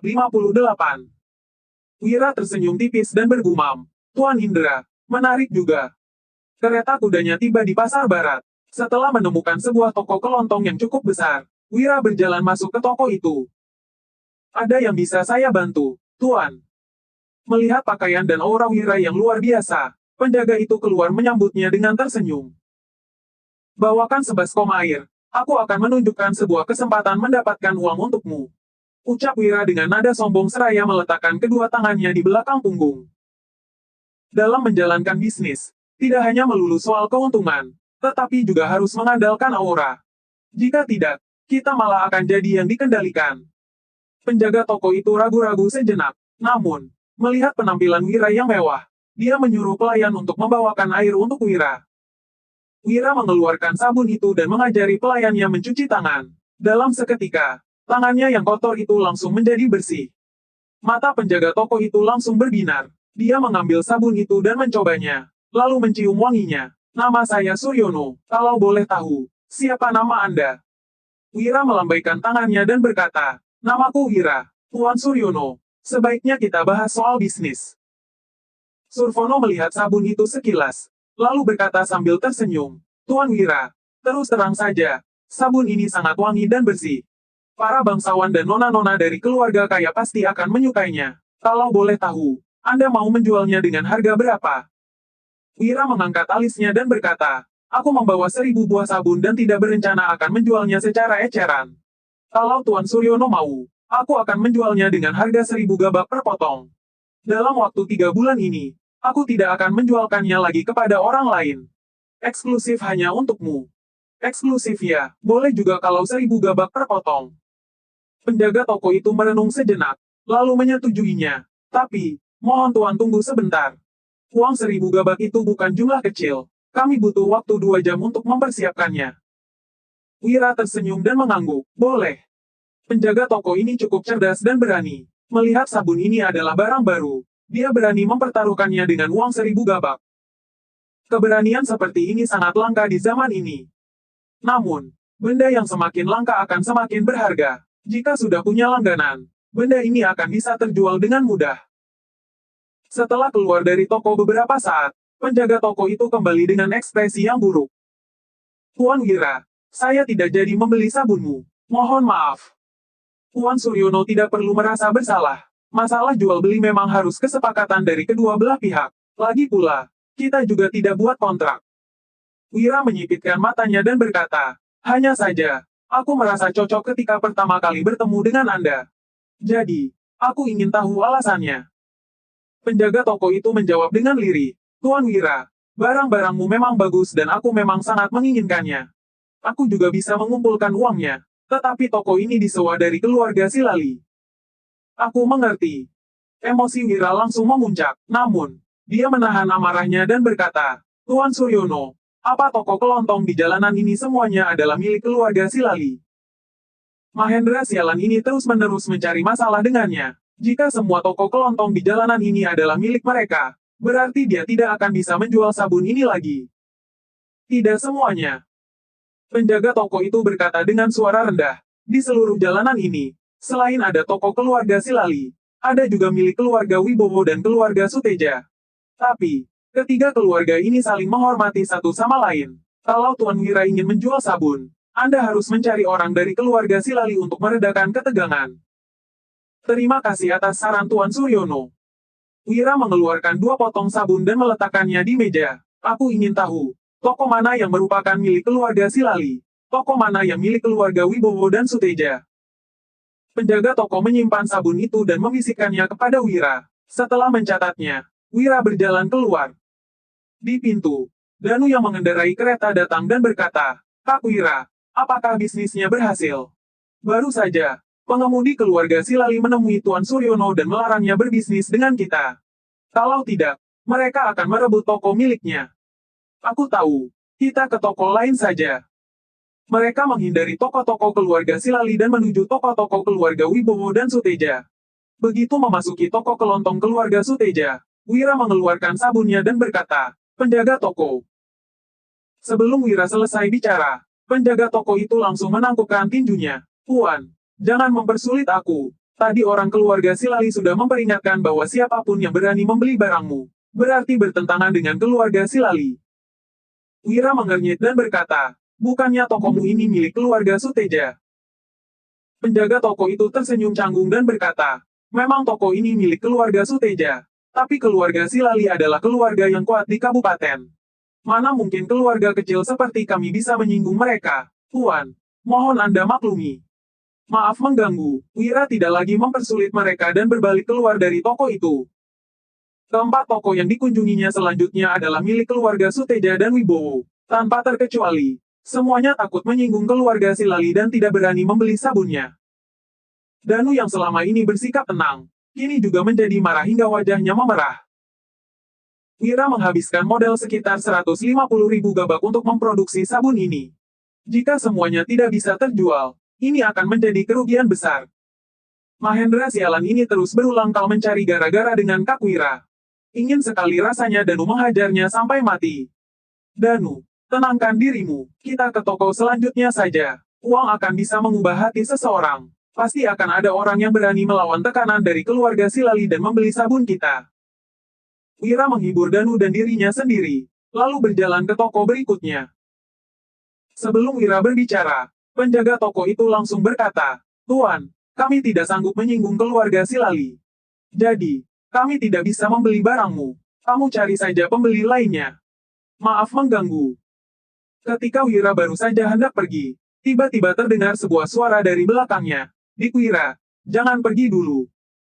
58. Wira tersenyum tipis dan bergumam, Tuan Indra, menarik juga. Kereta kudanya tiba di pasar barat. Setelah menemukan sebuah toko kelontong yang cukup besar, Wira berjalan masuk ke toko itu. Ada yang bisa saya bantu, Tuan? Melihat pakaian dan aura Wira yang luar biasa, penjaga itu keluar menyambutnya dengan tersenyum. Bawakan sebaskom air, aku akan menunjukkan sebuah kesempatan mendapatkan uang untukmu. Ucap Wira dengan nada sombong seraya meletakkan kedua tangannya di belakang punggung. Dalam menjalankan bisnis, tidak hanya melulu soal keuntungan, tetapi juga harus mengandalkan aura. Jika tidak, kita malah akan jadi yang dikendalikan. Penjaga toko itu ragu-ragu sejenak, namun, melihat penampilan Wira yang mewah, dia menyuruh pelayan untuk membawakan air untuk Wira. Wira mengeluarkan sabun itu dan mengajari pelayannya mencuci tangan. Dalam seketika, tangannya yang kotor itu langsung menjadi bersih. Mata penjaga toko itu langsung berbinar. Dia mengambil sabun itu dan mencobanya, lalu mencium wanginya. Nama saya Suryono, kalau boleh tahu, siapa nama Anda? Wira melambaikan tangannya dan berkata, namaku Wira, Tuan Suryono. Sebaiknya kita bahas soal bisnis. Survono melihat sabun itu sekilas, lalu berkata sambil tersenyum, Tuan Wira, terus terang saja, sabun ini sangat wangi dan bersih. Para bangsawan dan nona-nona dari keluarga kaya pasti akan menyukainya. Kalau boleh tahu, Anda mau menjualnya dengan harga berapa? Wira mengangkat alisnya dan berkata, aku membawa 1000 buah sabun dan tidak berencana akan menjualnya secara eceran. Kalau Tuan Suryono mau, aku akan menjualnya dengan harga 1000 gabak per potong. Dalam waktu 3 bulan ini, aku tidak akan menjualkannya lagi kepada orang lain. Eksklusif hanya untukmu. Eksklusif ya, boleh juga kalau 1000 gabak per potong. Penjaga toko itu merenung sejenak, lalu menyetujuinya. Tapi, mohon Tuan tunggu sebentar. Uang 1000 gabak itu bukan jumlah kecil. Kami butuh waktu 2 jam untuk mempersiapkannya. Wira tersenyum dan mengangguk. Boleh. Penjaga toko ini cukup cerdas dan berani. Melihat sabun ini adalah barang baru, dia berani mempertaruhkannya dengan uang 1000 gabak. Keberanian seperti ini sangat langka di zaman ini. Namun, benda yang semakin langka akan semakin berharga. Jika sudah punya langganan, benda ini akan bisa terjual dengan mudah. Setelah keluar dari toko beberapa saat, penjaga toko itu kembali dengan ekspresi yang buruk. Tuan Wira, saya tidak jadi membeli sabunmu. Mohon maaf. Tuan Suryono tidak perlu merasa bersalah. Masalah jual beli memang harus kesepakatan dari kedua belah pihak. Lagi pula, kita juga tidak buat kontrak. Wira menyipitkan matanya dan berkata, hanya saja, aku merasa cocok ketika pertama kali bertemu dengan Anda. Jadi, aku ingin tahu alasannya. Penjaga toko itu menjawab dengan lirih, Tuan Wira, barang-barangmu memang bagus dan aku memang sangat menginginkannya. Aku juga bisa mengumpulkan uangnya, tetapi toko ini disewa dari keluarga Silali. Aku mengerti. Emosi Wira langsung memuncak, namun, dia menahan amarahnya dan berkata, Tuan Suryono, apa toko kelontong di jalanan ini semuanya adalah milik keluarga Silali? Mahendra sialan ini terus-menerus mencari masalah dengannya. Jika semua toko kelontong di jalanan ini adalah milik mereka, berarti dia tidak akan bisa menjual sabun ini lagi. Tidak semuanya. Penjaga toko itu berkata dengan suara rendah, di seluruh jalanan ini, selain ada toko keluarga Silali, ada juga milik keluarga Wibowo dan keluarga Suteja. Tapi, ketiga keluarga ini saling menghormati satu sama lain. Kalau Tuan Wira ingin menjual sabun, Anda harus mencari orang dari keluarga Silali untuk meredakan ketegangan. Terima kasih atas saran Tuan Suryono. Wira mengeluarkan 2 potong sabun dan meletakkannya di meja. Aku ingin tahu, toko mana yang merupakan milik keluarga Silali, toko mana yang milik keluarga Wibowo dan Suteja. Penjaga toko menyimpan sabun itu dan membisikkannya kepada Wira. Setelah mencatatnya, Wira berjalan keluar. Di pintu, Danu yang mengendarai kereta datang dan berkata, Kak Wira, apakah bisnisnya berhasil? Baru saja, pengemudi keluarga Silali menemui Tuan Suryono dan melarangnya berbisnis dengan kita. Kalau tidak, mereka akan merebut toko miliknya. Aku tahu, kita ke toko lain saja. Mereka menghindari toko-toko keluarga Silali dan menuju toko-toko keluarga Wibowo dan Suteja. Begitu memasuki toko kelontong keluarga Suteja, Wira mengeluarkan sabunnya dan berkata, penjaga toko. Sebelum Wira selesai bicara, penjaga toko itu langsung menangkupkan tinjunya. Tuan, jangan mempersulit aku. Tadi orang keluarga Silali sudah memperingatkan bahwa siapapun yang berani membeli barangmu, berarti bertentangan dengan keluarga Silali. Wira mengernyit dan berkata, bukannya tokomu ini milik keluarga Suteja. Penjaga toko itu tersenyum canggung dan berkata, memang toko ini milik keluarga Suteja, tapi keluarga Silali adalah keluarga yang kuat di kabupaten. Mana mungkin keluarga kecil seperti kami bisa menyinggung mereka, Tuan. Mohon Anda maklumi. Maaf mengganggu, Wira tidak lagi mempersulit mereka dan berbalik keluar dari toko itu. Keempat toko yang dikunjunginya selanjutnya adalah milik keluarga Suteja dan Wibowo, tanpa terkecuali. Semuanya takut menyinggung keluarga Silali dan tidak berani membeli sabunnya. Danu yang selama ini bersikap tenang, kini juga menjadi marah hingga wajahnya memerah. Wira menghabiskan modal sekitar 150.000 gabak untuk memproduksi sabun ini. Jika semuanya tidak bisa terjual, ini akan menjadi kerugian besar. Mahendra sialan ini terus berulang kali mencari gara-gara dengan Kak Wira. Ingin sekali rasanya Danu menghajarnya sampai mati. Danu, tenangkan dirimu, kita ke toko selanjutnya saja. Uang akan bisa mengubah hati seseorang. Pasti akan ada orang yang berani melawan tekanan dari keluarga Silali dan membeli sabun kita. Wira menghibur Danu dan dirinya sendiri, lalu berjalan ke toko berikutnya. Sebelum Wira berbicara, penjaga toko itu langsung berkata, Tuan, kami tidak sanggup menyinggung keluarga Silali. Jadi, kami tidak bisa membeli barangmu. Kamu cari saja pembeli lainnya. Maaf mengganggu. Ketika Wira baru saja hendak pergi, tiba-tiba terdengar sebuah suara dari belakangnya. Dik Wira, jangan pergi dulu.